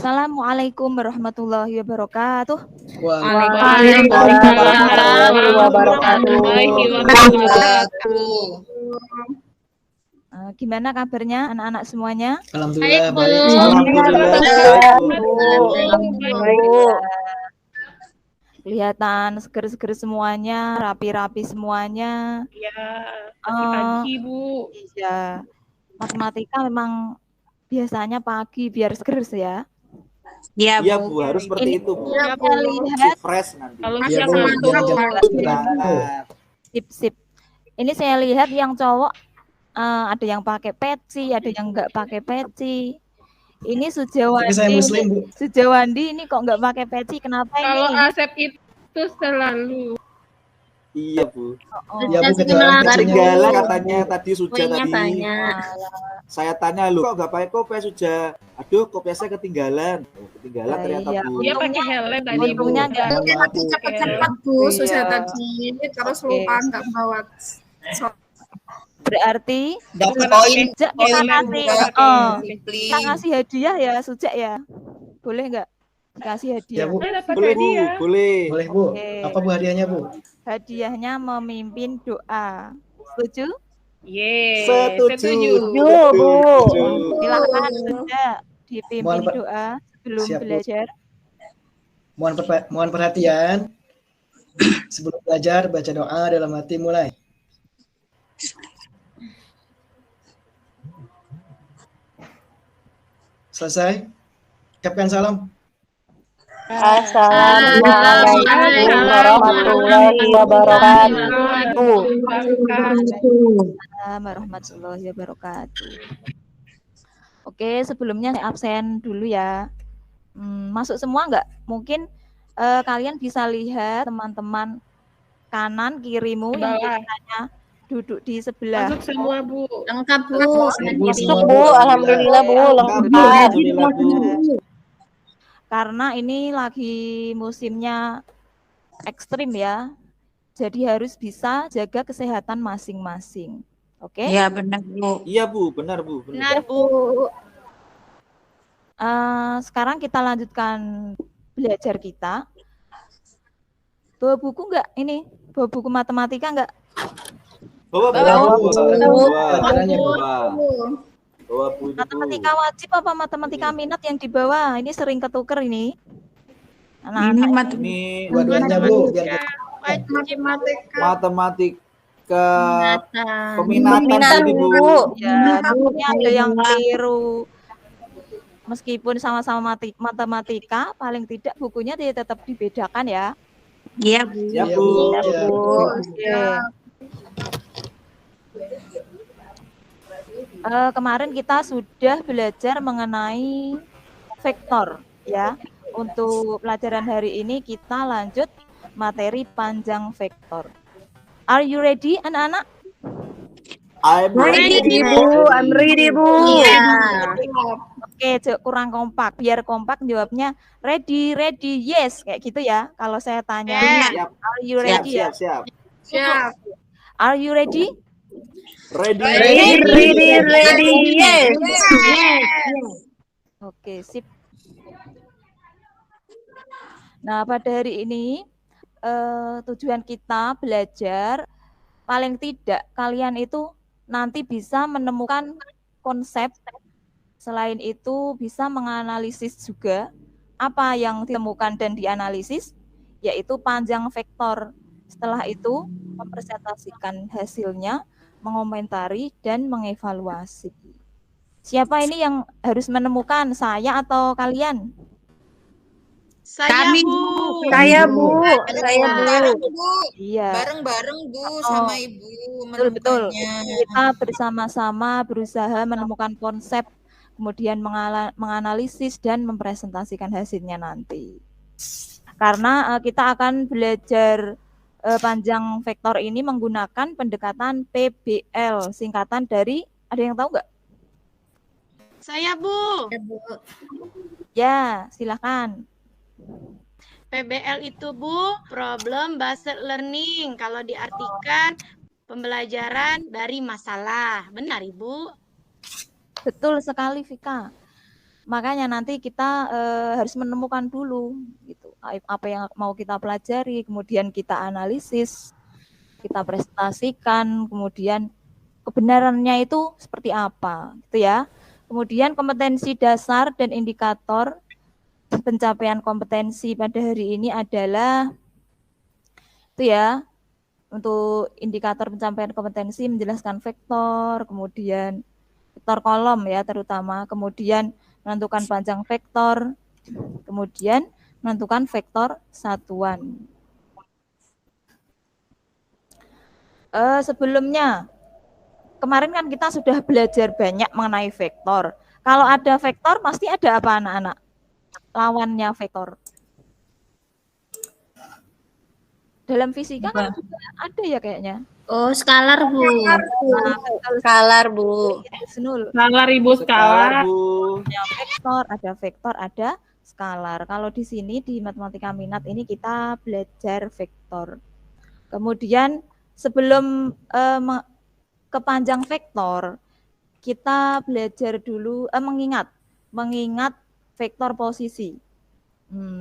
Assalamualaikum warahmatullahi wabarakatuh. Waalaikumsalam warahmatullahi wabarakatuh. Gimana kabarnya anak-anak semuanya? Alhamdulillah baik. Alhamdulillah. Kelihatan seger-seger semuanya, rapi-rapi semuanya. Ya, pagi-pagi Bu. Iya. Matematika memang biasanya pagi biar seger ya. Iya Bu, harus seperti itu Bu. Ya, Kita lihat Fresh nanti. kalau Iya siang Bu, ngantuk. sip. Ini saya lihat yang cowok ada yang pakai peci, ada yang nggak pakai peci. Ini Tapi saya Muslim Bu. Sujawandi ini kok nggak pakai peci? Kenapa Kalau ini? Asep itu selalu. Iya Bu. Ya Bu, Ketinggalan katanya tadi Suja tadi. Tanya. Saya tanya lu kok nggak pakai kopiah Suja? Aduh kopiah saya ketinggalan. Ketinggalan ternyata Iya. Bu. Dia pakai helm tadi Bu. Untungnya nggak. Tadi cepet-cepet Bu, susah Iya. tadi. Terus lupa nggak bawa. Berarti Dapat poin. Sujak kita kasih, Please. kita kasih hadiah ya Sujak ya. Boleh nggak dikasih hadiah? Ya Bu, Dapat Boleh Bu, hadiah. boleh. boleh Bu. Oke. Apa Bu hadiahnya Bu? Hadiahnya memimpin doa. Setuju? Yeay, Setuju. Bu. Setuju. Silakan Sujak dipimpin Mohon doa sebelum Siap, Bu. belajar. Mohon perhatian. Sebelum belajar, baca doa dalam hati mulai. Selesai? Ucapkan salam. Assalamualaikum warahmatullahi wabarakatuh. Waalaikumsalam warahmatullahi wabarakatuh. Oke, sebelumnya saya absen dulu ya. Masuk semua nggak? Mungkin kalian bisa lihat teman-teman kanan kirimu yang biasanya duduk di sebelah. Masuk semua Bu. Lengkap Bu. Masuk Bu, alhamdulillah Bu, lengkap. Alhamdulillah Bu. Karena ini lagi musimnya ekstrim ya. Jadi harus bisa jaga kesehatan masing-masing. Oke? Iya benar Bu. Iya Bu, benar Bu. Benar Bu. Sekarang kita lanjutkan belajar kita. Bawa buku nggak ini? Bawa buku matematika nggak? Bawa Bu. Pelajarannya Bu. Bawa Bu. Matematika wajib apa matematika minat yang dibawa? Ini sering ketuker ini. Ini Anak-anak Ini Dua-duanya Bu, biar matematika peminatan tadi Bu. ya, takutnya ada yang keliru. Meskipun sama-sama matematika, paling tidak bukunya tetap dibedakan ya. Iya Bu. Ya Iya, Bu. Ya, Bu. Oke. Kemarin kita sudah belajar mengenai vektor ya. Untuk pelajaran hari ini kita lanjut materi panjang vektor. Are you ready anak-anak? I'm ready Bu. I'm ready Bu. Oke, kurang kompak. Biar kompak jawabnya ready, yes kayak gitu ya. Kalau saya tanya, Siap. are you ready ya? Siap. Siap. Are you ready? Ready. Yes. Oke, sip. Nah, pada hari ini tujuan kita belajar paling tidak kalian itu nanti bisa menemukan konsep. Selain itu bisa menganalisis juga apa yang ditemukan dan dianalisis, yaitu panjang vektor. Setelah itu mempresentasikan hasilnya, mengomentari dan mengevaluasi. Siapa ini yang harus menemukan, saya atau kalian? Saya Kami Bu. Saya Bu. Bareng Bu. Iya. Bareng-bareng Bu sama Ibu Betul. menemukannya. Kita bersama-sama berusaha menemukan konsep, kemudian menganalisis dan mempresentasikan hasilnya nanti. Karena kita akan belajar panjang vektor ini menggunakan pendekatan PBL, singkatan dari, ada yang tahu nggak? Saya Bu. Ya, silakan. PBL itu Bu, problem based learning. Kalau diartikan pembelajaran dari masalah. Benar Ibu? Betul sekali Vika. Makanya nanti kita harus menemukan dulu gitu apa yang mau kita pelajari, kemudian kita analisis, kita presentasikan, kemudian kebenarannya itu seperti apa, gitu ya. Kemudian kompetensi dasar dan indikator pencapaian kompetensi pada hari ini adalah itu ya. Untuk indikator pencapaian kompetensi menjelaskan vektor, kemudian vektor kolom ya terutama, kemudian menentukan panjang vektor, kemudian menentukan vektor satuan. Sebelumnya, kemarin kan kita sudah belajar banyak mengenai vektor. Kalau ada vektor, pasti ada apa anak-anak? Lawannya vektor. Dalam fisika kan juga ada ya kayaknya. Oh, skalar, Bu. Nah, Skalar, Bu. Senul. Skalar Ibu, skalar. Bu. Ada vektor, ada skalar. Kalau di sini di matematika minat ini kita belajar vektor. Kemudian sebelum ke panjang vektor, kita belajar dulu mengingat vektor posisi.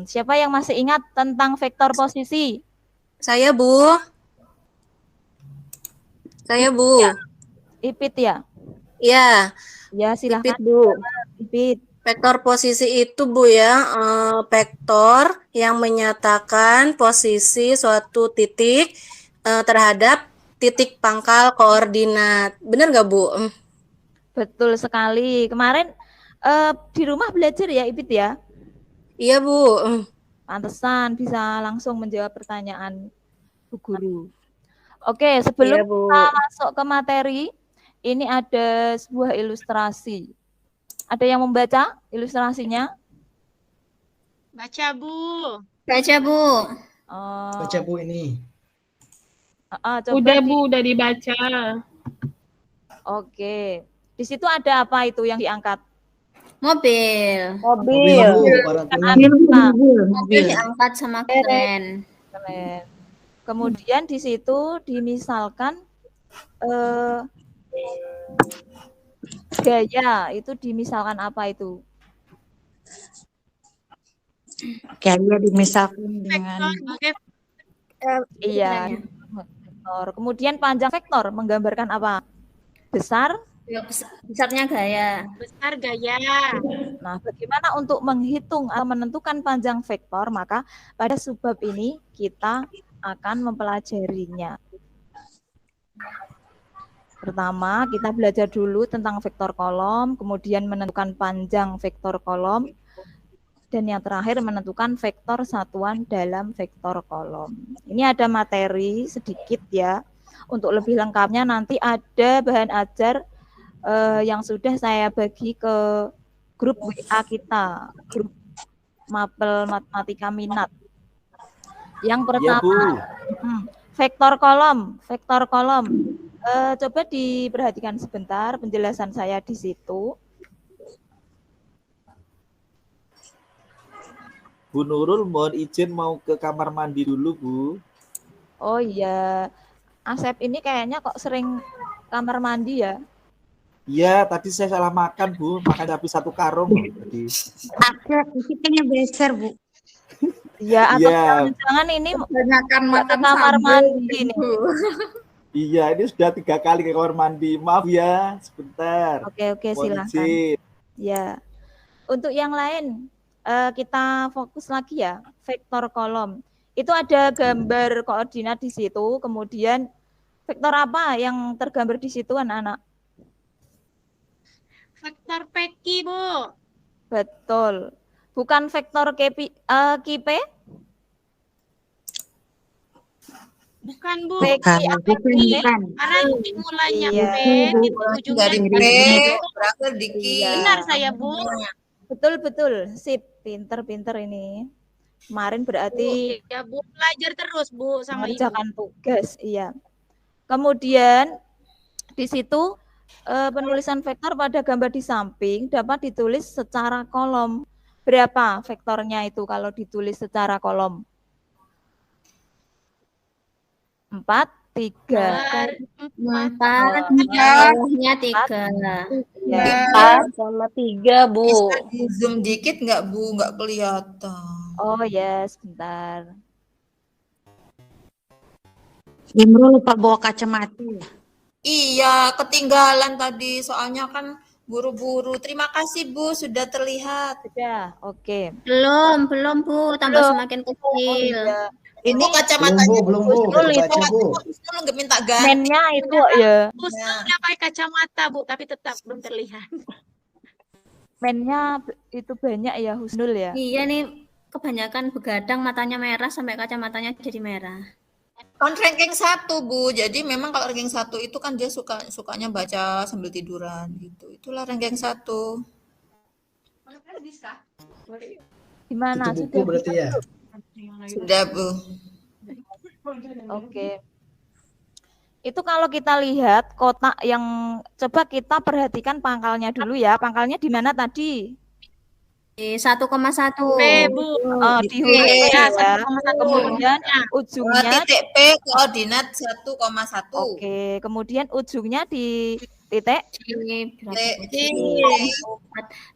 Siapa yang masih ingat tentang vektor posisi? Saya, Bu. Saya, Bu. Ipit ya? Ya, Ya, silahkan. Ipit, Bu. Ipit. Vektor posisi itu, Bu, ya, vektor yang menyatakan posisi suatu titik terhadap titik pangkal koordinat. Benar nggak, Bu? Betul sekali. Kemarin di rumah belajar ya, Ipit ya? Iya, Bu. Pantesan bisa langsung menjawab pertanyaan Bu Guru. Oke, sebelum Iya, Bu. kita masuk ke materi, ini ada sebuah ilustrasi. Ada yang membaca ilustrasinya? Baca, Bu. Baca, Bu. Baca Bu ini. Coba Udah Bu, udah dibaca. Oke. Di situ ada apa itu yang diangkat? Mobil. Mobil Bu, para Mobil diangkat sama keren. Keren. Kemudian di situ dimisalkan gaya itu dimisalkan apa itu? Gaya dimisalkan dengan Vektor sebagai Iya. Vektor. Kemudian panjang vektor menggambarkan apa? Besar. besarnya gaya. besar gaya. Nah, bagaimana untuk menghitung atau menentukan panjang vektor? Maka pada subbab ini kita akan mempelajarinya. Pertama, kita belajar dulu tentang vektor kolom, kemudian menentukan panjang vektor kolom, dan yang terakhir menentukan vektor satuan dalam vektor kolom. Ini ada materi sedikit ya. Untuk lebih lengkapnya nanti ada bahan ajar yang sudah saya bagi ke grup WA kita, grup Mapel Matematika Minat. Yang pertama, vektor kolom. Coba diperhatikan sebentar penjelasan saya di situ. Bu Nurul mohon izin mau ke kamar mandi dulu, Bu. Oh iya, Asep ini kayaknya kok sering kamar mandi ya? Iya, tadi saya salah makan, Bu. Makan habis 1 karung. Jadi, Kita besar, Bu. Iya, atau Iya. jangan-jangan ini Kebanyakan ke makan kamar sambal mandi nih. Bu. iya, ini sudah 3 kali ke kamar mandi. Maaf ya, sebentar. Oke, Mohon silakan. izin. Ya. Untuk yang lain, kita fokus lagi ya, vektor kolom. Itu ada gambar koordinat di situ, kemudian vektor apa yang tergambar di situ anak-anak? Vektor peki, Bu. Betul. Bukan vektor kipe? Bukan, Bu. Peki apa kipe? Karena titik mulanya Iya. P, titik ujungnya Dari P P. berakhir di Q. Iya. Benar saya, Bu. Betul. Sip, pinter ini. Kemarin berarti Ya, Bu. Belajar terus, Bu, sama Ibu. mengerjakan tugas, iya. Kemudian di situ penulisan vektor pada gambar di samping dapat ditulis secara kolom. Berapa vektornya itu kalau ditulis secara kolom? 4, 3. 4, bawahnya 3. Ya. 4 sama 3, Bu. Bisa di zoom dikit nggak Bu? Nggak kelihatan. Oh ya, sebentar. Imro lupa bawa kacamata ya. Iya, ketinggalan tadi. Soalnya kan buru-buru. Terima kasih Bu, sudah terlihat. Sudah, oke. Belum Bu, tambah Belum. semakin Oh kecil. iya. Ini Ini kacamatanya belum Bu, Husnul baca itu Bu. Husnul nggak minta ganti. mennya itu ya. Husnul udah pakai kacamata Bu, tapi tetap belum terlihat. Mennya itu banyak ya Husnul ya. Iya nih, kebanyakan begadang matanya merah sampai kacamatanya jadi merah. Kan ranking 1 Bu. Jadi memang kalau ranking 1 itu kan dia sukanya baca sambil tiduran gitu. Itulah ranking 1. Gimana? Itu buku Sudah berarti ya. Sudah Bu. Oke. Itu kalau kita lihat kotak yang coba kita perhatikan pangkalnya dulu ya. Pangkalnya di mana tadi? Di 1,1. P, Bu. Oh, di huruf P Ya, ya. 1,1. Kemudian ujungnya Titik P koordinat 1,1. oke, kemudian ujungnya di titik Di Titik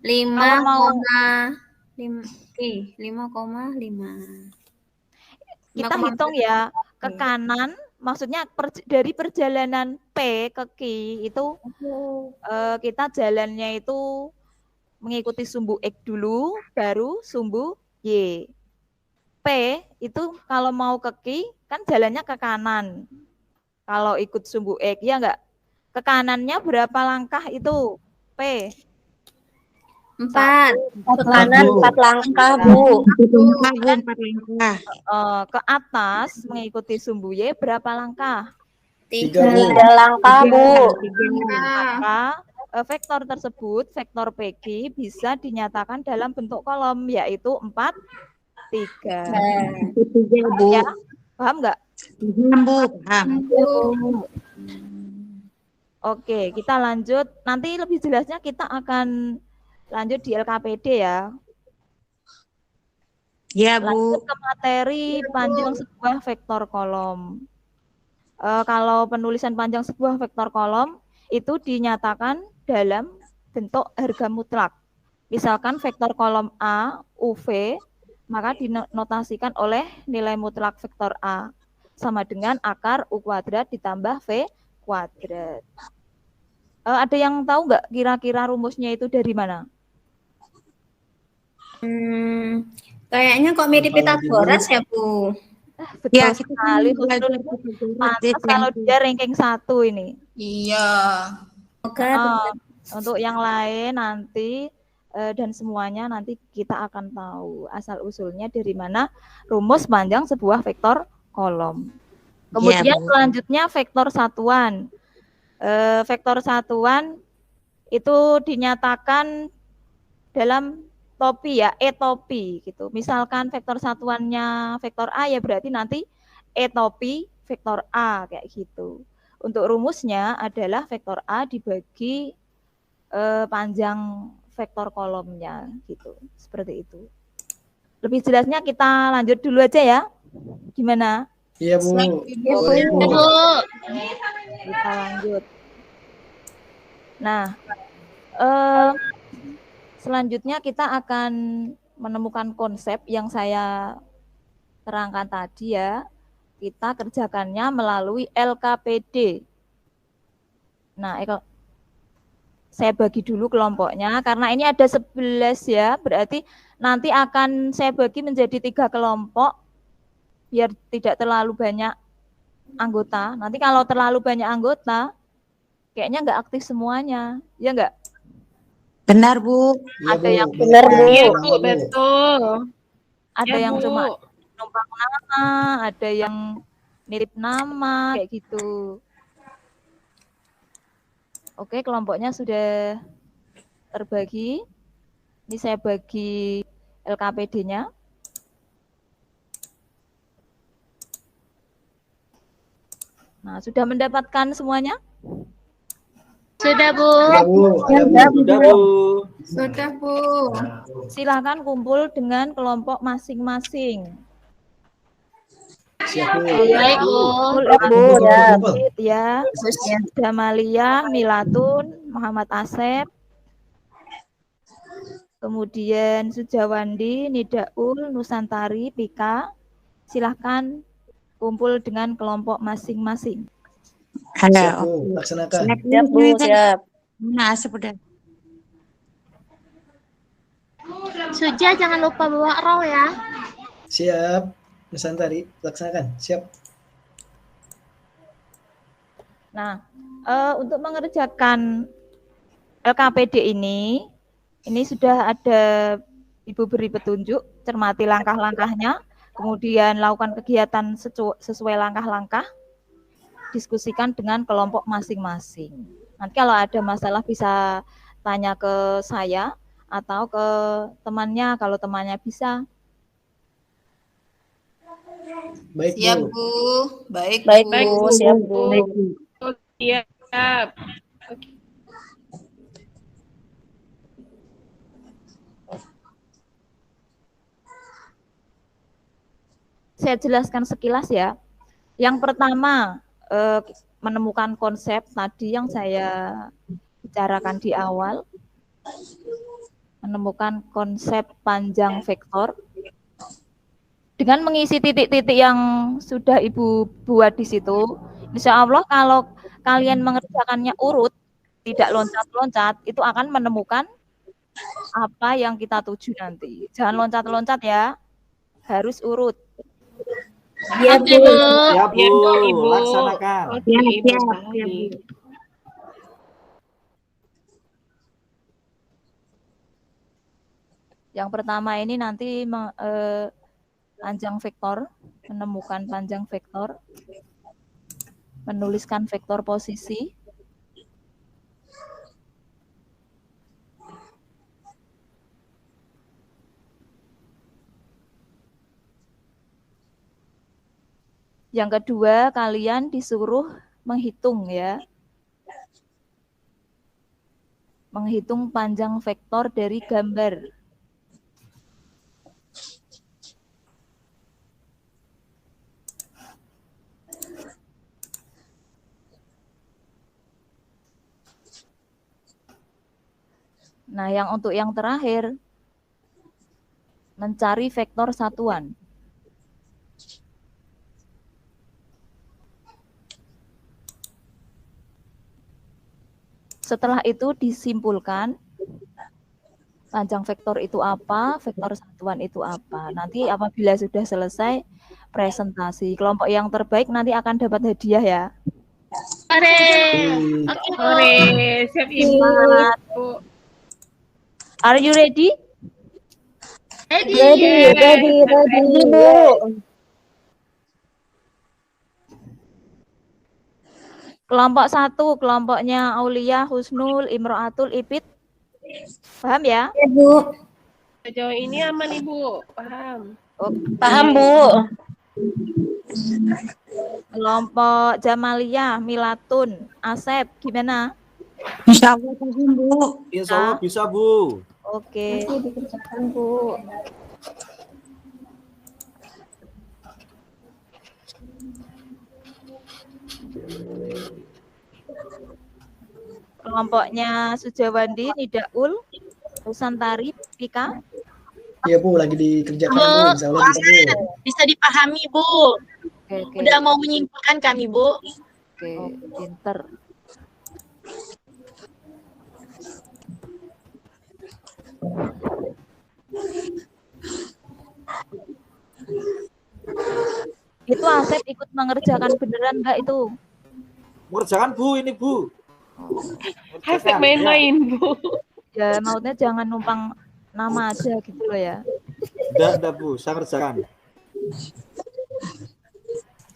5,5. kita hitung ya ke kanan, maksudnya dari perjalanan P ke Q itu kita jalannya itu mengikuti sumbu X dulu, baru sumbu Y. P itu kalau mau ke Q kan jalannya ke kanan. Kalau ikut sumbu X ya enggak? Ke kanannya berapa langkah itu? P. 4. Ke kanan 4 langkah, Bu, Bu. 4 langkah. Ke atas mengikuti sumbu Y berapa langkah? 3. 3 langkah, Bu. Maka vektor tersebut, vektor PQ bisa dinyatakan dalam bentuk kolom yaitu 4, 3. 3, Bu. Ya, paham nggak? Paham, Bu. Paham. Oke, kita lanjut. Nanti lebih jelasnya kita akan lanjut di LKPD ya. Ya, Lanjut Bu. ke materi panjang sebuah vektor kolom. Kalau penulisan panjang sebuah vektor kolom itu dinyatakan dalam bentuk harga mutlak. Misalkan vektor kolom A, UV, maka dinotasikan oleh nilai mutlak vektor A sama dengan akar U kuadrat ditambah V kuadrat. Ada yang tahu nggak kira-kira rumusnya itu dari mana? Kayaknya kok mirip Pitagoras ya, Bu? Betul Ya, kita sekali. kan belajar Pantas kalau dia ranking 1 ini. Iya. Oke. Untuk yang lain nanti dan semuanya nanti kita akan tahu asal usulnya dari mana rumus panjang sebuah vektor kolom. Kemudian Bu. selanjutnya vektor satuan. Vektor satuan itu dinyatakan dalam topi ya, topi gitu. Misalkan vektor satuannya vektor A ya berarti nanti topi vektor A kayak gitu. Untuk rumusnya adalah vektor A dibagi panjang vektor kolomnya gitu. Seperti itu. Lebih jelasnya kita lanjut dulu aja ya. Gimana? Iya Bu. Boleh, Bu. Kita lanjut. Nah, selanjutnya kita akan menemukan konsep yang saya terangkan tadi ya. Kita kerjakannya melalui LKPD. Nah, saya bagi dulu kelompoknya karena ini ada 11 ya. Berarti nanti akan saya bagi menjadi 3 kelompok biar tidak terlalu banyak anggota. Nanti kalau terlalu banyak anggota kayaknya nggak aktif semuanya. Ya nggak? Benar, Bu. Iya, Ada Bu. yang Benar, Bu. Iya, Bu, betul. ada Ya, yang Bu. cuma numpang nama, ada yang mirip nama kayak gitu. Oke, kelompoknya sudah terbagi. Ini saya bagi LKPD-nya. Nah, sudah mendapatkan semuanya? Sudah, Bu. Iya, Bu. Ada, Bu. Sudah, Bu. Sudah, Bu. Silakan kumpul dengan kelompok masing-masing. Siap, Bu. Baik, Bu. Kumpul Bu, Ibu ya. David ya, Jamalia, Milatun, Muhammad Asep, kemudian Sujawandi, Nidaul, Nusantari, Pika. Silahkan kumpul dengan kelompok masing-masing. Siap Halo. Bu, laksanakan. Siap, Bu, siap. Nah, sudah. Suja jangan lupa bawa raw ya. Siap. Nusantari, laksanakan. Siap. Nah, untuk mengerjakan LKPD ini sudah ada Ibu beri petunjuk, cermati langkah-langkahnya, kemudian lakukan kegiatan sesuai langkah-langkah, diskusikan dengan kelompok masing-masing. Nanti kalau ada masalah bisa tanya ke saya atau ke temannya kalau temannya bisa. Baik Siap, Bu. Bu. Baik, Baik, Bu. Bu, siap, Bu. Siap. Saya jelaskan sekilas ya. Yang pertama, menemukan konsep tadi yang saya bicarakan di awal. Menemukan konsep panjang vektor. Dengan mengisi titik-titik yang sudah Ibu buat di situ, insya Allah kalau kalian mengerjakannya urut, tidak loncat-loncat, itu akan menemukan apa yang kita tuju nanti. Jangan loncat-loncat ya, harus urut. Siap, Bu. Siap, Bu. Siap, Ibu. Laksanakan. Oke, Ibu. Siap, Baik. Yang pertama ini nanti panjang vektor, menemukan panjang vektor, menuliskan vektor posisi, yang kedua kalian disuruh menghitung ya, menghitung panjang vektor dari gambar. Nah, yang untuk yang terakhir, mencari vektor satuan. Setelah itu disimpulkan, panjang vektor itu apa, vektor satuan itu apa. Nanti apabila sudah selesai presentasi, kelompok yang terbaik nanti akan dapat hadiah ya. Sore. Oke. Sore. Siap, Ibu. Are you ready? Ready, Bu. Kelompok 1, kelompoknya Aulia, Husnul, Imro'atul, Ipit. Paham ya? Ya, Bu. Sejauh ini aman, Ibu. Paham. Oke. Paham, Bu. Kelompok Jamalia, Milatun, Asep, gimana? Insya Allah paham, Bu. Insya Allah bisa, Bu. Oke. Dikerjakan, Bu. Kelompoknya Sujawandi, Nidaul, Nusantari, Pika. Iya Bu, lagi dikerjakan Bu. Insya Allah bisa Bu. Bisa dipahami, Bu. Oke. Udah mau menyimpulkan kami, Bu. Oke, pinter. Itu Asep ikut mengerjakan beneran enggak itu? Mengerjakan, Bu, ini, Bu. Hashtag Mengerjakan, main-main, Bu. Ya maksudnya jangan numpang nama aja gitu loh ya. Enggak, Bu. Saya ngerjakan.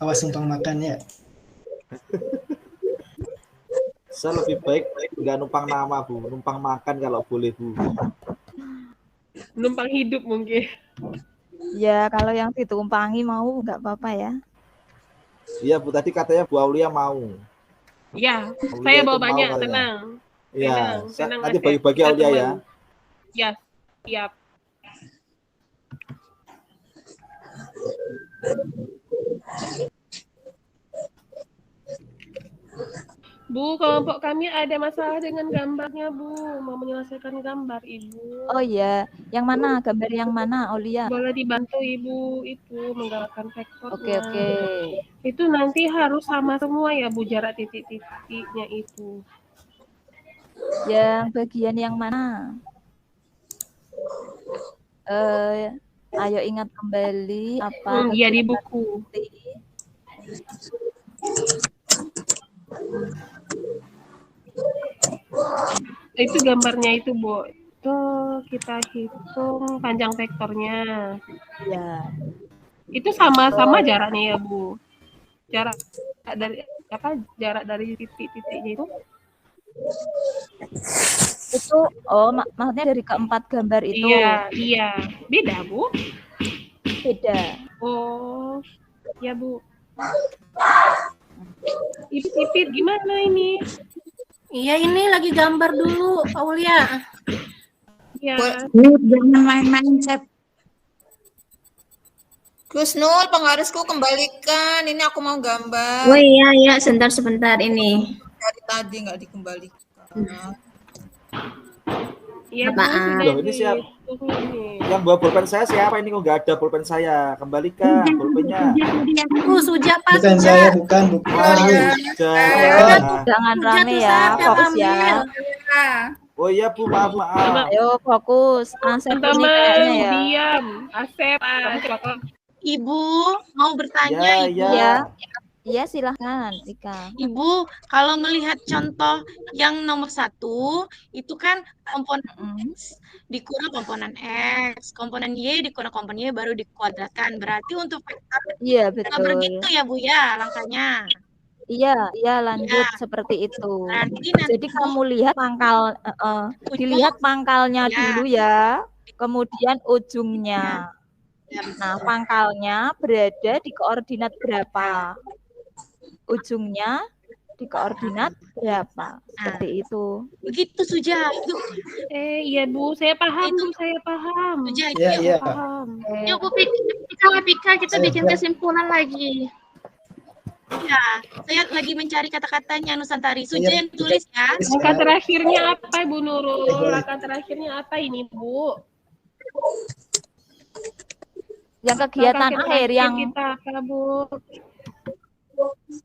Awas numpang makan ya. Saya lebih baik nggak numpang nama, Bu. Numpang makan kalau boleh, Bu. Numpang hidup mungkin. Ya kalau yang ditumpangi mau nggak apa-apa ya. Iya, Bu. Tadi katanya Bu Aulia mau. Ya, Aulia saya itu bawa mau banyak, katanya. tenang. Iya, Tenang, nanti Asep. bagi-bagi Kita Aulia teman. ya. Ya, siap. Bu, kelompok kami ada masalah dengan gambarnya, Bu. Mau menyelesaikan gambar, Ibu. Oh iya, yang mana? Gambar yang mana, Aulia? Boleh dibantu Ibu itu menggalakkan vektornya. Oke. Itu nanti harus sama semua ya, Bu, jarak titik-titiknya itu. Yang bagian yang mana? Ayo ingat kembali apa? Iya di buku. Itu gambarnya itu, Bu. Itu kita hitung panjang vektornya. Ya. Itu sama-sama jaraknya ya, Bu. Jarak dari titik-titiknya itu? Itu maksudnya dari keempat gambar itu. Iya. Beda, Bu? Beda. Oh, ya, Bu. Ipit gimana ini? Iya, ini lagi gambar dulu, Aulia. Ya. Jangan main-main, Sep. Kusnul, penggarisku kembalikan. Ini aku mau gambar. Oh iya, sebentar ini. Dari tadi nggak dikembalikan. Iya, Bu, Apaan? sudah Loh, ini siap. Yang bawa pulpen saya siapa ini? Kok nggak ada pulpen saya? Kembalikan pulpennya. Suja, Pak. Bukan saya, bukan. Jangan rame ya, fokus ya. Oh iya Bu, maaf. Ayo fokus. Asep ini Teman-teman, kayaknya ya. diam. Asep. Ibu mau bertanya, Ibu. Iya, silahkan, Ika. Ibu, kalau melihat contoh yang nomor 1, itu kan komponen X dikurang komponen X, komponen Y dikurang komponen Y baru dikuadratkan. Berarti untuk vektor Iya, nggak betul. begitu ya, Bu ya, langkahnya. Iya, lanjut seperti itu. Berarti Jadi kamu lihat dilihat pangkalnya dulu ya, kemudian ujungnya. Nah, pangkalnya berada di koordinat berapa? Ujungnya di koordinat berapa? Seperti itu. Begitu Suja. Itu Iya, Bu, saya paham, Bu, saya paham. Suja. Iya. Paham. Yuk, Bu, Pika, kita bikin kesimpulan lagi. Ya, saya lagi mencari kata-katanya Nusantari. Suja yang tulis ya. Langkah terakhirnya apa, Bu Nurul? Langkah terakhirnya apa ini, Bu? Yang kegiatan Langkah akhir yang kita apa, Bu?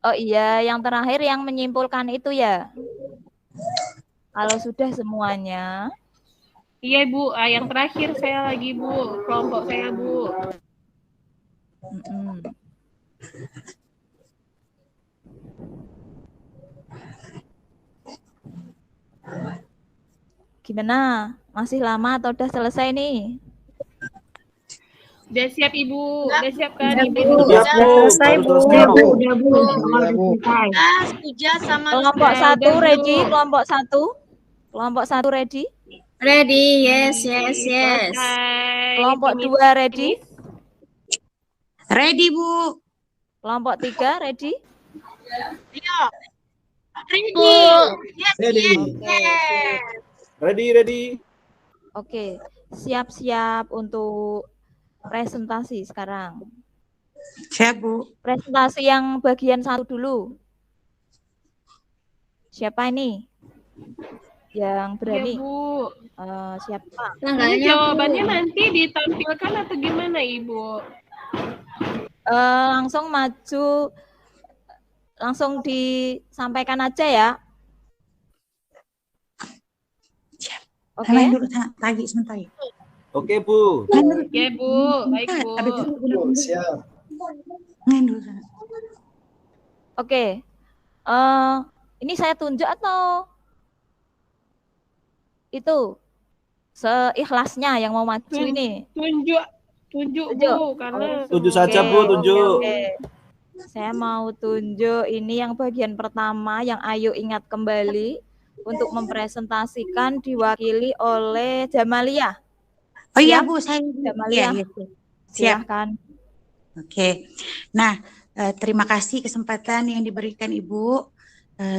Oh iya, yang terakhir yang menyimpulkan itu ya. Kalau sudah semuanya. Iya, Bu. Yang terakhir saya lagi, Bu. Kelompok saya, Bu. Gimana? Masih lama atau udah selesai nih? Udah siap, Ibu? Udah siap kan, Ibu? Udah selesai, Bu. Udah, Bu. Suja sama Kelompok satu ready? Kelompok satu? Kelompok satu ready? Ready, yes. Kelompok dua ready? Ready, Bu. Kelompok tiga ready? Ayo. Bu. Ready. Ready. Oke, siap-siap untuk presentasi sekarang. Siap, Bu. Presentasi yang bagian satu dulu. Siapa ini? Yang berani? Ya, Bu. Siapa? Ini jawabannya nanti ditampilkan atau gimana, Ibu? Langsung maju, langsung disampaikan aja ya. Oke. Main dulu lagi sebentar. Oke, Bu. Ya, Bu. Baik, Bu. Bu, siap. Main dulu. Oke. Ini saya tunjuk atau itu seikhlasnya yang mau maju ini? Tunjuk, Bu, karena Tunjuk saja, Bu, tunjuk. Oke. Saya mau tunjuk ini yang bagian pertama yang ayo ingat kembali untuk mempresentasikan diwakili oleh Jamalia. Oh iya, Siap? Bu, saya Jamalia. Iya. Silahkan. Oke. Nah, terima kasih kesempatan yang diberikan Ibu.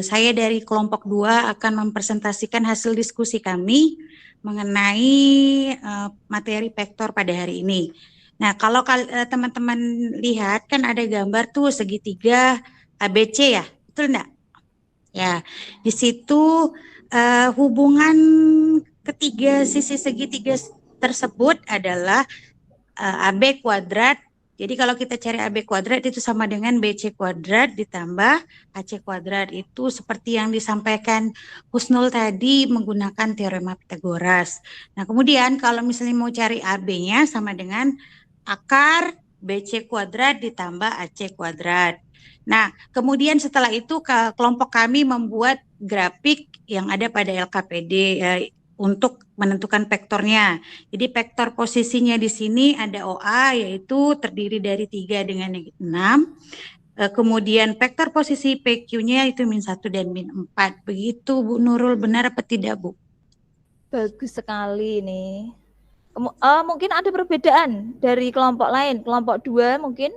Saya dari kelompok 2 akan mempresentasikan hasil diskusi kami mengenai materi vektor pada hari ini. Nah, kalau teman-teman lihat kan ada gambar tuh segitiga ABC ya, betul enggak? Ya, di situ hubungan ketiga sisi segitiga tersebut adalah AB kuadrat. Jadi kalau kita cari AB kuadrat itu sama dengan BC kuadrat ditambah AC kuadrat. Itu seperti yang disampaikan Husnul tadi menggunakan teorema Pythagoras. Nah, kemudian kalau misalnya mau cari AB-nya sama dengan akar BC kuadrat ditambah AC kuadrat. Nah, kemudian setelah itu kelompok kami membuat grafik yang ada pada LKPD untuk menentukan vektornya. Jadi vektor posisinya di sini ada OA yaitu terdiri dari 3 dengan -6. Kemudian vektor posisi PQ-nya itu -1 dan -4. Begitu Bu Nurul, benar apa tidak Bu? Bagus sekali nih. Mungkin ada perbedaan dari kelompok lain. Kelompok 2 mungkin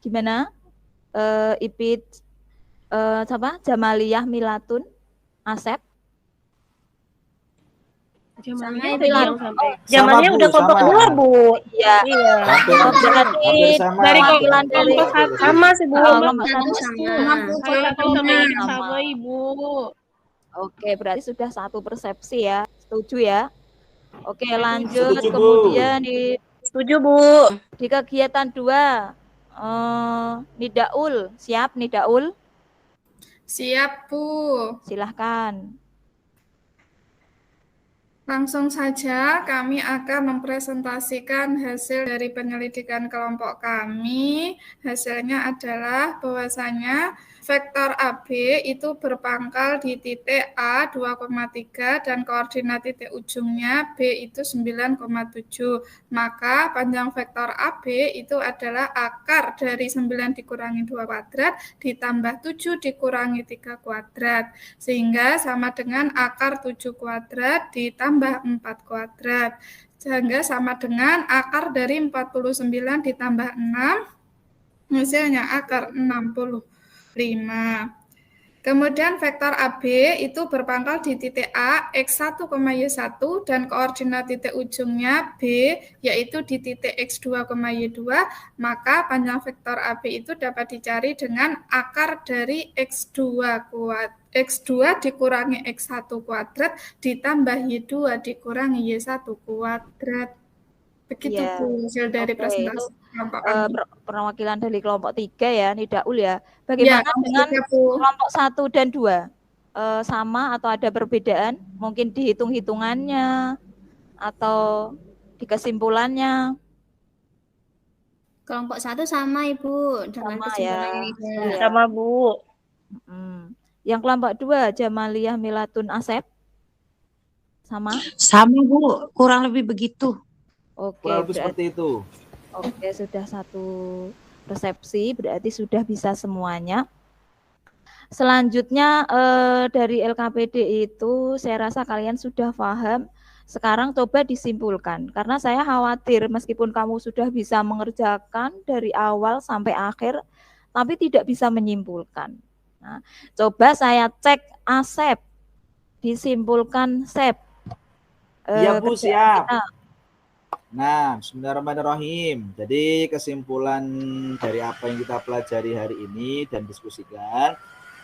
gimana? Ipid, Jamaliyah, Milatun, Asep. Jamalnya udah kelompok kedua, Bu. Iya. Berarti dari kelompok sama sih, Bu. Sama Ibu. Oke, berarti sudah satu persepsi ya. Setuju ya? Oke, lanjut. Setuju, Bu. Kemudian Setuju, Bu. di kegiatan 2 Nidaul, siap Nidaul? Siap, Bu. Silahkan. Langsung saja kami akan mempresentasikan hasil dari penyelidikan kelompok kami. Hasilnya adalah bahwasanya vektor AB itu berpangkal di titik A 2,3 dan koordinat titik ujungnya B itu 9,7. Maka panjang vektor AB itu adalah akar dari 9 dikurangi 2 kuadrat ditambah 7 dikurangi 3 kuadrat. Sehingga sama dengan akar 7 kuadrat ditambah 4 kuadrat. Sehingga sama dengan akar dari 49 ditambah 6, hasilnya akar 65. Kemudian vektor AB itu berpangkal di titik A X1, Y1 dan koordinat titik ujungnya B yaitu di titik X2, Y2, maka panjang vektor AB itu dapat dicari dengan akar dari X2 dikurangi X1 kuadrat ditambah Y2 dikurangi Y1 kuadrat. Begitu Iya. Bu hasil dari presentasi kelompok kami. Perwakilan dari kelompok 3 ya, Nidaul ya. Bagaimana Ya, dengan tiga, Bu. kelompok 1 dan 2? Sama atau ada perbedaan? Mungkin di hitung-hitungannya atau di kesimpulannya? Kelompok 1 sama Ibu dengan Sama kesimpulannya ya. juga. Sama, Bu. Yang kelompok 2 Jamaliyah, Milatun, Asep? Sama? Sama Bu, kurang lebih begitu. Oke, Kurang lebih seperti itu. Oke, sudah satu persepsi, berarti sudah bisa semuanya. Selanjutnya dari LKPD itu saya rasa kalian sudah paham. Sekarang coba disimpulkan, karena saya khawatir meskipun kamu sudah bisa mengerjakan dari awal sampai akhir, tapi tidak bisa menyimpulkan. Nah, coba saya cek Asep, disimpulkan Sep. Iya Bu, siap. Kita. Nah, bismillahirrahmanirrahim. Jadi kesimpulan dari apa yang kita pelajari hari ini dan diskusikan,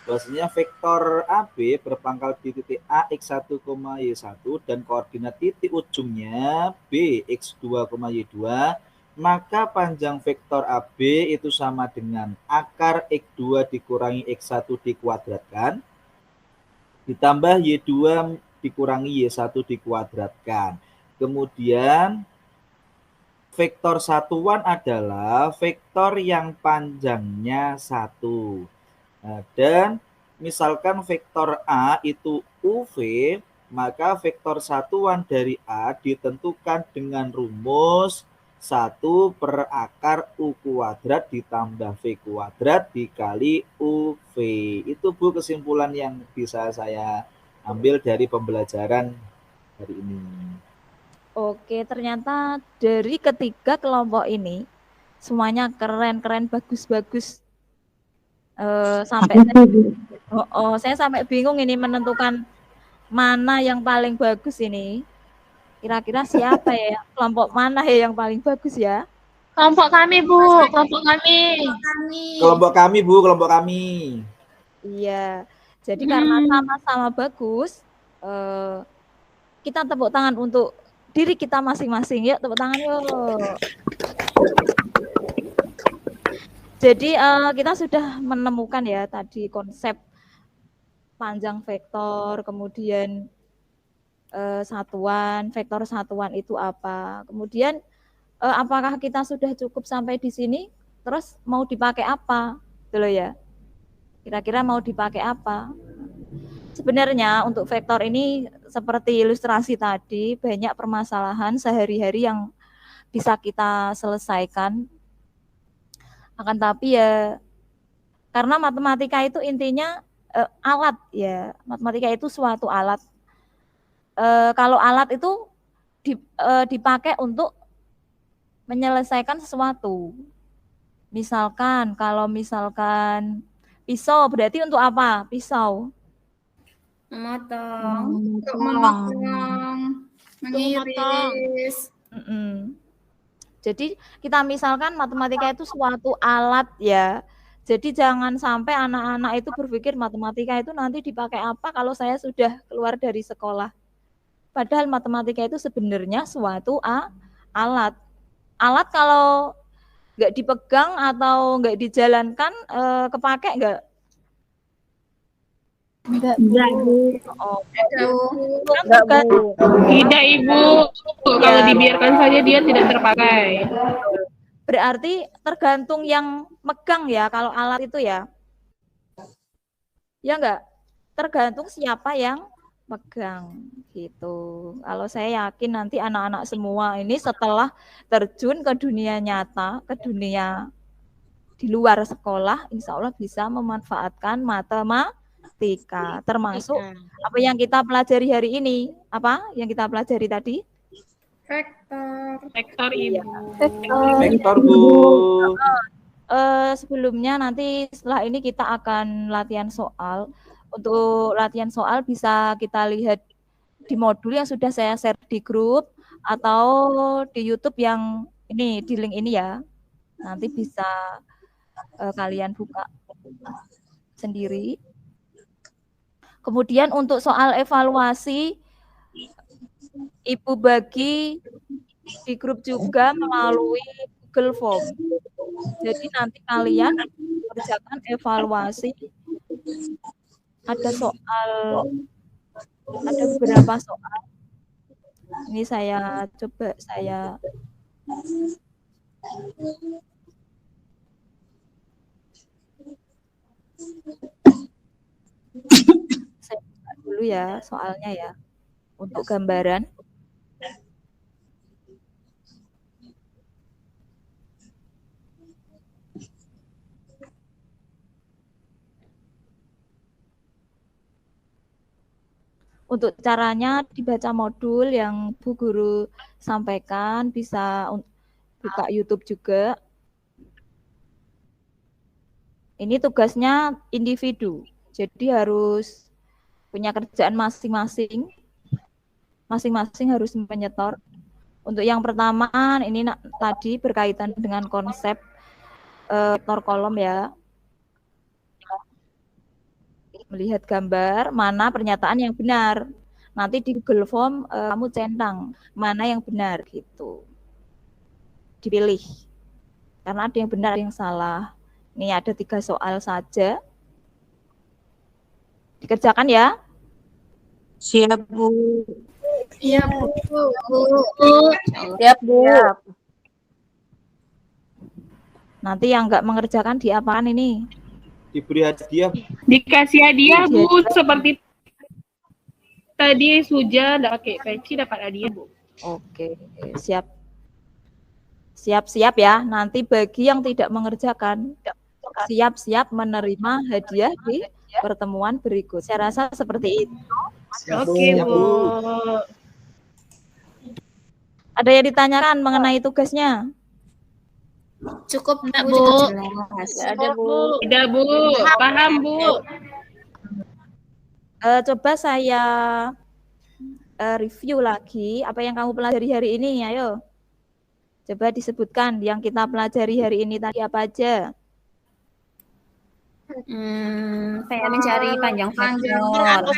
bahwasanya vektor AB berpangkal di titik A X1, Y1 dan koordinat titik ujungnya B X2, Y2, maka panjang vektor AB itu sama dengan akar X2 dikurangi X1 dikuadratkan ditambah Y2 dikurangi Y1 dikuadratkan. Kemudian vektor satuan adalah vektor yang panjangnya 1. Nah, dan misalkan vektor A itu UV, maka vektor satuan dari A ditentukan dengan rumus 1 per akar U kuadrat ditambah V kuadrat dikali UV. Itu Bu kesimpulan yang bisa saya ambil dari pembelajaran hari ini. Oke, ternyata dari ketiga kelompok ini semuanya keren-keren, bagus-bagus. Sampai saya sampai bingung ini menentukan mana yang paling bagus ini. Kira-kira siapa ya? Kelompok mana ya yang paling bagus ya? Kelompok kami, Bu. Kelompok kami. Kelompok kami Bu, kelompok kami. Iya. Jadi karena sama-sama bagus, kita tepuk tangan untuk diri kita masing-masing. Yuk, tepuk tangan yuk. Jadi kita sudah menemukan ya tadi konsep panjang vektor, kemudian satuan, vektor satuan itu apa. Kemudian apakah kita sudah cukup sampai di sini? Terus mau dipakai apa? Gitu loh ya. Kira-kira mau dipakai apa? Sebenarnya untuk vektor ini seperti ilustrasi tadi, banyak permasalahan sehari-hari yang bisa kita selesaikan. Akan tapi ya karena matematika itu intinya alat ya. Matematika itu suatu alat. Kalau alat itu dipakai untuk menyelesaikan sesuatu. Misalkan kalau misalkan pisau berarti untuk apa? Pisau. Memotong. Untuk memotong, mengiris. Jadi kita misalkan matematika itu suatu alat ya. Jadi jangan sampai anak-anak itu berpikir matematika itu nanti dipakai apa kalau saya sudah keluar dari sekolah. Padahal matematika itu sebenarnya suatu alat. Alat kalau nggak dipegang atau nggak dijalankan, kepake nggak? Enggak, Bu. Oh, Enggak, Bu. Tidak, Ibu. Kalau dibiarkan saja dia tidak terpakai. Berarti tergantung yang megang ya kalau alat itu ya. Ya enggak? Tergantung siapa yang megang gitu. Kalau saya yakin nanti anak-anak semua ini setelah terjun ke dunia nyata, ke dunia di luar sekolah, insya Allah bisa memanfaatkan matematika, termasuk apa yang kita pelajari hari ini. Apa yang kita pelajari tadi? Vektor. Vektor, Ibu. Vektor, Bu. Sebelumnya nanti setelah ini kita akan latihan soal. Untuk latihan soal bisa kita lihat di modul yang sudah saya share di grup atau di YouTube yang ini, di link ini ya. Nanti bisa kalian buka sendiri. Kemudian untuk soal evaluasi, Ibu bagi di grup juga melalui Google Form. Jadi nanti kalian kerjakan evaluasi. Ada beberapa soal. Ini saya coba saya buka dulu ya soalnya ya untuk gambaran. Untuk caranya dibaca modul yang Bu Guru sampaikan, bisa buka YouTube juga. Ini tugasnya individu, jadi harus punya kerjaan masing-masing. Masing-masing harus menyetor. Untuk yang pertama, ini tadi berkaitan dengan konsep vektor kolom ya. Melihat gambar mana pernyataan yang benar. Nanti di Google Form kamu centang mana yang benar gitu. Dipilih. Karena ada yang benar, ada yang salah. Ini ada 3 soal saja. Dikerjakan ya. Siap, Bu. Iya, Bu. Siap, Bu. Nanti yang enggak mengerjakan diapakan ini? Diberi hadiah. Dikasih hadiah, Bu, seperti tadi Suja pakai peci dapat hadiah, Bu. Oke, siap. Siap-siap ya. Nanti bagi yang tidak mengerjakan, siap-siap menerima hadiah di pertemuan berikut. Saya rasa seperti itu. Oke, Bu. Ada yang ditanyakan mengenai tugasnya? Cukup, Enggak, Bu. Bu. Ada, Bu. Tidak, Bu. Paham, Bu. Coba saya review lagi apa yang kamu pelajari hari ini. Ayo. Coba disebutkan yang kita pelajari hari ini tadi apa aja. Saya mencari panjang Panjang vektor.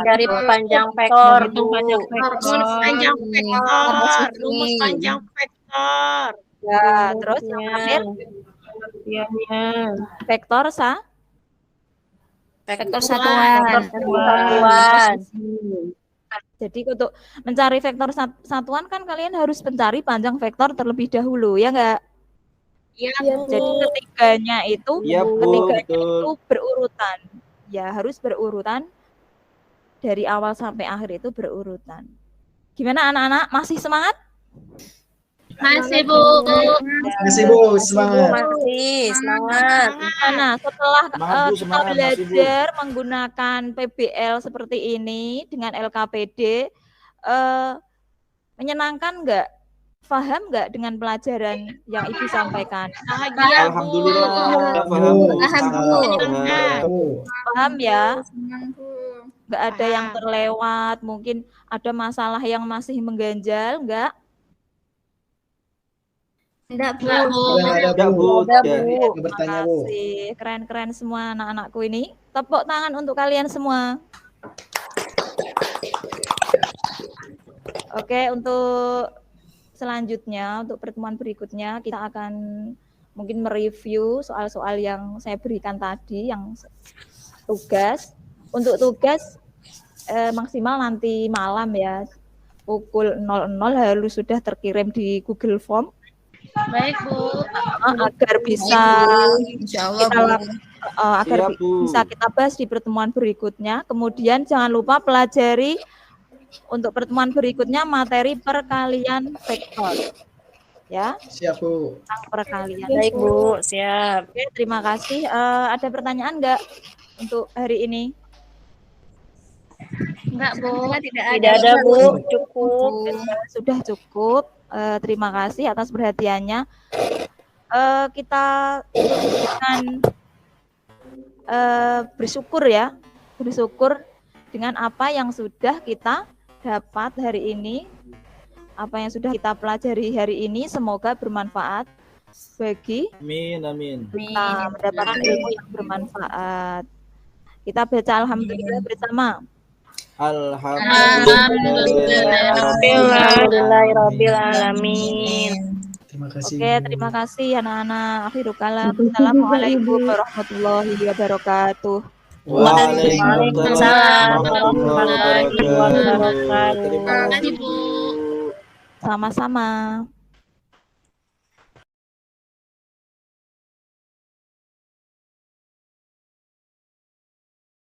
Dari panjang vektor, Bu. Rumus panjang vektor. Rumus panjang vektor. Ya, terus yang terakhir vektor Vektor satuan. Jadi untuk mencari vektor satuan kan kalian harus mencari panjang vektor terlebih dahulu, ya enggak? Iya, Jadi ketiganya itu Iya, Bu, itu berurutan. Ya, harus berurutan dari awal sampai akhir itu berurutan. Gimana anak-anak? Masih semangat? Masih, Bu. Masih Bu, semangat. Masih semangat. Nah, setelah Semangat, Bu, kita semangat, masih, Bu. belajar menggunakan PBL seperti ini dengan LKPD, menyenangkan nggak? Paham nggak dengan pelajaran yang Ibu sampaikan? Bahagia, Bu. Alhamdulillah, udah paham, Bu. Paham, Bu. Paham ya? Senang, Bu. Nggak ada yang terlewat, mungkin ada masalah yang masih mengganjal, nggak? Enggak, Bu. Enggak, Bu. Ya, bertanya Bu. Makasih, keren-keren semua anak-anakku ini. Tepuk tangan untuk kalian semua. Oke, untuk selanjutnya, untuk pertemuan berikutnya, kita akan mungkin mereview soal-soal yang saya berikan tadi, yang tugas. Untuk tugas maksimal nanti malam ya, pukul 00 harus sudah terkirim di Google Form. Baik, Bu. Agar bisa Insyaallah, kita Bu. agar Siap, Bu. bisa kita bahas di pertemuan berikutnya. Kemudian jangan lupa pelajari untuk pertemuan berikutnya materi perkalian vektor. Ya, Siap Bu. tentang perkalian. Baik, Bu. Siap. Oke, terima kasih. Ada pertanyaan enggak untuk hari ini? Enggak, Bu. Tidak ada, Bu. Cukup. Sudah cukup. Terima kasih atas perhatiannya. Kita dengan bersyukur ya, bersyukur dengan apa yang sudah kita dapat hari ini, apa yang sudah kita pelajari hari ini, semoga bermanfaat bagi Amin, amin. kita mendapatkan ilmu yang bermanfaat. Kita baca alhamdulillah bersama. Alhamdulillahirabbil alamin. Terima kasih. Oke, terima kasih anak-anak. Akhirul kalam. Assalamualaikum warahmatullahi wabarakatuh. Waalaikumsalam warahmatullahi wabarakatuh. Terima kasih, Bu. Sama-sama.